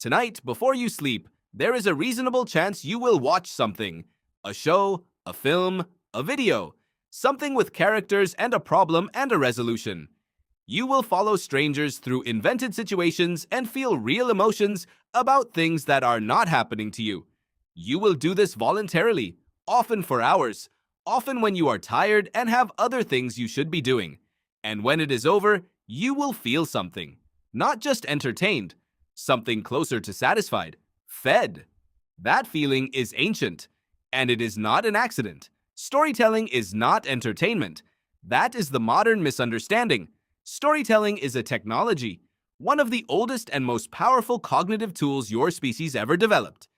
Tonight, before you sleep, there is a reasonable chance you will watch something. A show, a film, a video. Something with characters and a problem and a resolution. You will follow strangers through invented situations and feel real emotions about things that are not happening to you. You will do this voluntarily, often for hours, often when you are tired and have other things you should be doing. And when it is over, you will feel something. Not just entertained, something closer to satisfied, fed. That feeling is ancient, and it is not an accident. Storytelling is not entertainment. That is the modern misunderstanding. Storytelling is a technology, one of the oldest and most powerful cognitive tools your species ever developed.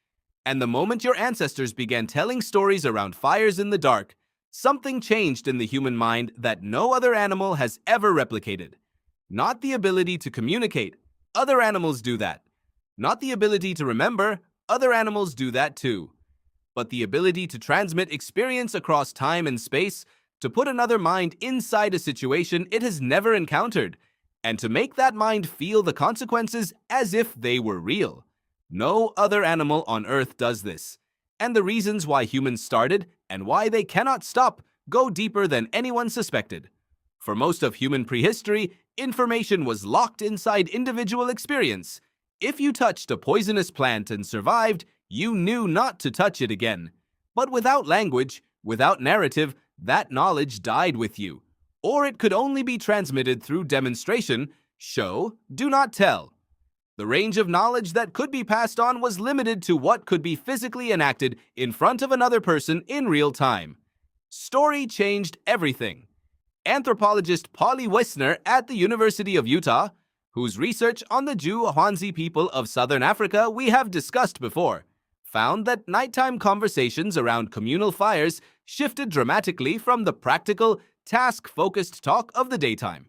And the moment your ancestors began telling stories around fires in the dark, something changed in the human mind that no other animal has ever replicated. Not the ability to communicate. Other animals do that. Not the ability to remember. Other animals do that too. But the ability to transmit experience across time and space, to put another mind inside a situation it has never encountered, and to make that mind feel the consequences as if they were real. No other animal on Earth does this. And the reasons why humans started and why they cannot stop go deeper than anyone suspected. For most of human prehistory, information was locked inside individual experience. If you touched a poisonous plant and survived, you knew not to touch it again. But without language, without narrative, that knowledge died with you. Or it could only be transmitted through demonstration, show, do not tell. The range of knowledge that could be passed on was limited to what could be physically enacted in front of another person in real time. Story changed everything. Anthropologist Polly Wiessner at the University of Utah, whose research on the Juhwanzi people of southern Africa we have discussed before, found that nighttime conversations around communal fires shifted dramatically from the practical, task-focused talk of the daytime.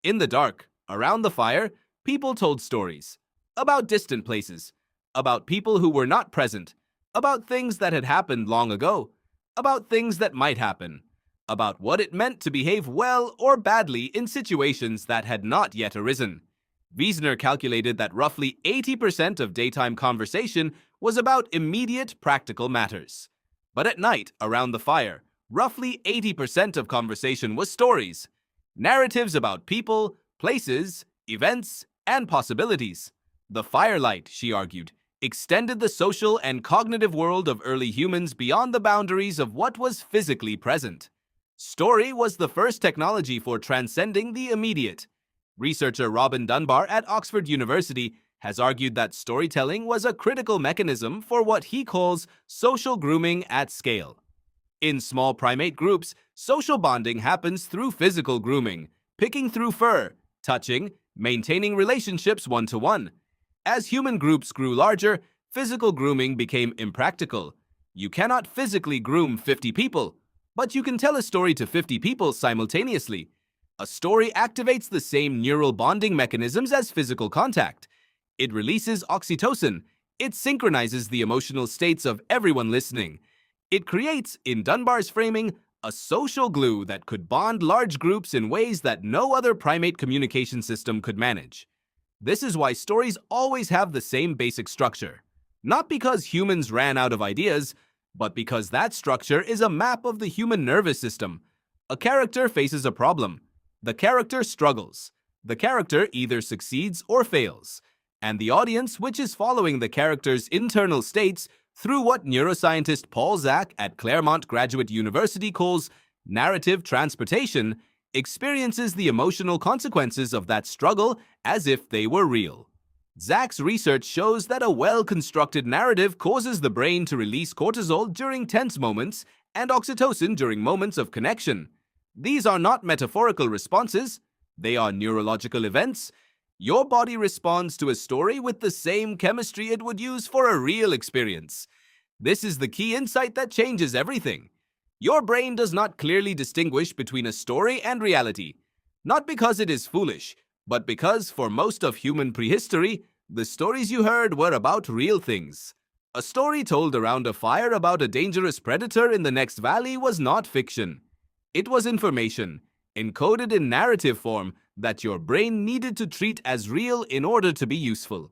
In the dark, around the fire, people told stories about distant places, about people who were not present, about things that had happened long ago, about things that might happen, about what it meant to behave well or badly in situations that had not yet arisen. Wiessner calculated that roughly 80% of daytime conversation was about immediate practical matters. But at night, around the fire, roughly 80% of conversation was stories, narratives about people, places, events, and possibilities. The firelight, she argued, extended the social and cognitive world of early humans beyond the boundaries of what was physically present. Story was the first technology for transcending the immediate. Researcher Robin Dunbar at Oxford University has argued that storytelling was a critical mechanism for what he calls social grooming at scale. In small primate groups, social bonding happens through physical grooming, picking through fur, touching, maintaining relationships one-to-one. As human groups grew larger, physical grooming became impractical. You cannot physically groom 50 people, but you can tell a story to 50 people simultaneously. A story activates the same neural bonding mechanisms as physical contact. It releases oxytocin. It synchronizes the emotional states of everyone listening. It creates, in Dunbar's framing, a social glue that could bond large groups in ways that no other primate communication system could manage. This is why stories always have the same basic structure. Not because humans ran out of ideas, but because that structure is a map of the human nervous system. A character faces a problem. The character struggles. The character either succeeds or fails. And the audience, which is following the character's internal states through what neuroscientist Paul Zak at Claremont Graduate University calls narrative transportation, experiences the emotional consequences of that struggle as if they were real. Zak's research shows that a well-constructed narrative causes the brain to release cortisol during tense moments and oxytocin during moments of connection. These are not metaphorical responses. They are neurological events. Your body responds to a story with the same chemistry it would use for a real experience. This is the key insight that changes everything. Your brain does not clearly distinguish between a story and reality, not because it is foolish, but because for most of human prehistory, the stories you heard were about real things. A story told around a fire about a dangerous predator in the next valley was not fiction. It was information, encoded in narrative form, that your brain needed to treat as real in order to be useful.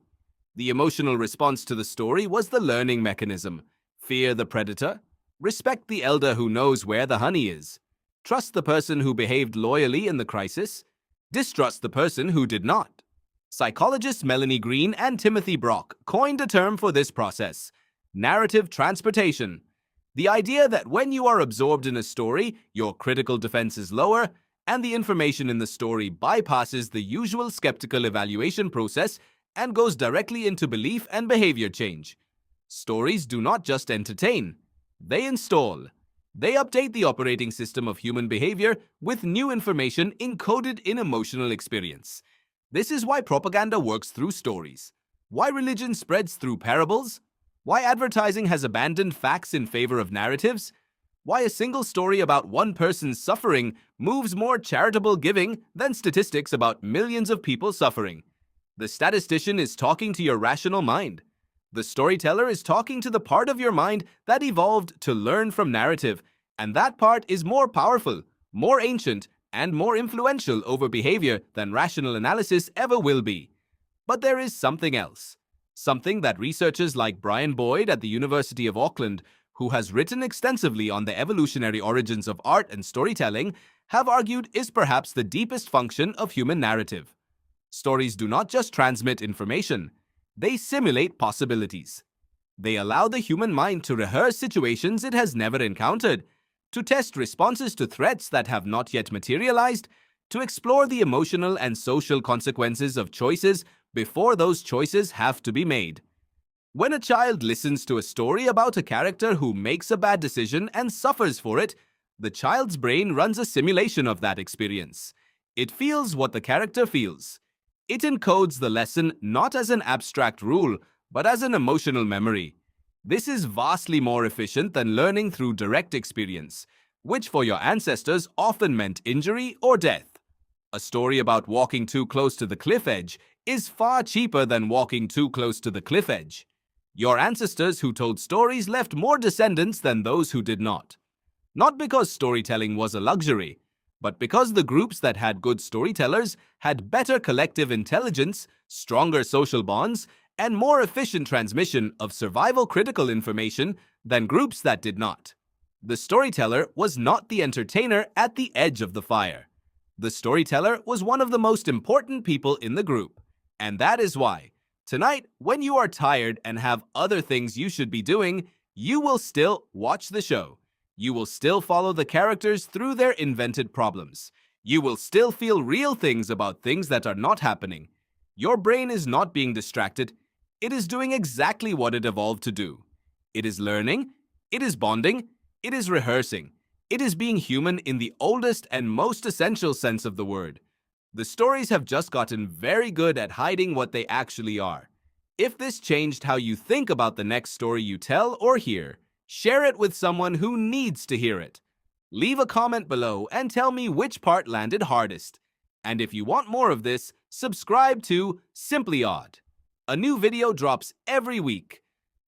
The emotional response to the story was the learning mechanism. Fear the predator. Respect the elder who knows where the honey is. Trust the person who behaved loyally in the crisis. Distrust the person who did not. Psychologists Melanie Green and Timothy Brock coined a term for this process: narrative transportation. The idea that when you are absorbed in a story, your critical defense is lower, and the information in the story bypasses the usual skeptical evaluation process and goes directly into belief and behavior change. Stories do not just entertain, they install. They update the operating system of human behavior with new information encoded in emotional experience. This is why propaganda works through stories, why religion spreads through parables, why advertising has abandoned facts in favor of narratives, why a single story about one person's suffering moves more charitable giving than statistics about millions of people suffering. The statistician is talking to your rational mind. The storyteller is talking to the part of your mind that evolved to learn from narrative, and that part is more powerful, more ancient, and more influential over behavior than rational analysis ever will be. But there is something else. Something that researchers like Brian Boyd at the University of Auckland, who has written extensively on the evolutionary origins of art and storytelling, have argued is perhaps the deepest function of human narrative. Stories do not just transmit information, they simulate possibilities. They allow the human mind to rehearse situations it has never encountered, to test responses to threats that have not yet materialized, to explore the emotional and social consequences of choices before those choices have to be made. When a child listens to a story about a character who makes a bad decision and suffers for it, the child's brain runs a simulation of that experience. It feels what the character feels. It encodes the lesson not as an abstract rule, but as an emotional memory. This is vastly more efficient than learning through direct experience, which for your ancestors often meant injury or death. A story about walking too close to the cliff edge is far cheaper than walking too close to the cliff edge. Your ancestors who told stories left more descendants than those who did not. Not because storytelling was a luxury, but because the groups that had good storytellers had better collective intelligence, stronger social bonds, and more efficient transmission of survival-critical information than groups that did not. The storyteller was not the entertainer at the edge of the fire. The storyteller was one of the most important people in the group. And that is why, tonight, when you are tired and have other things you should be doing, you will still watch the show. You will still follow the characters through their invented problems. You will still feel real things about things that are not happening. Your brain is not being distracted. It is doing exactly what it evolved to do. It is learning, it is bonding, it is rehearsing. It is being human in the oldest and most essential sense of the word. The stories have just gotten very good at hiding what they actually are. If this changed how you think about the next story you tell or hear, share it with someone who needs to hear it. Leave a comment below and tell me which part landed hardest. And if you want more of this, subscribe to Simply Odd. A new video drops every week.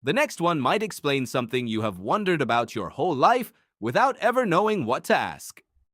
The next one might explain something you have wondered about your whole life without ever knowing what to ask.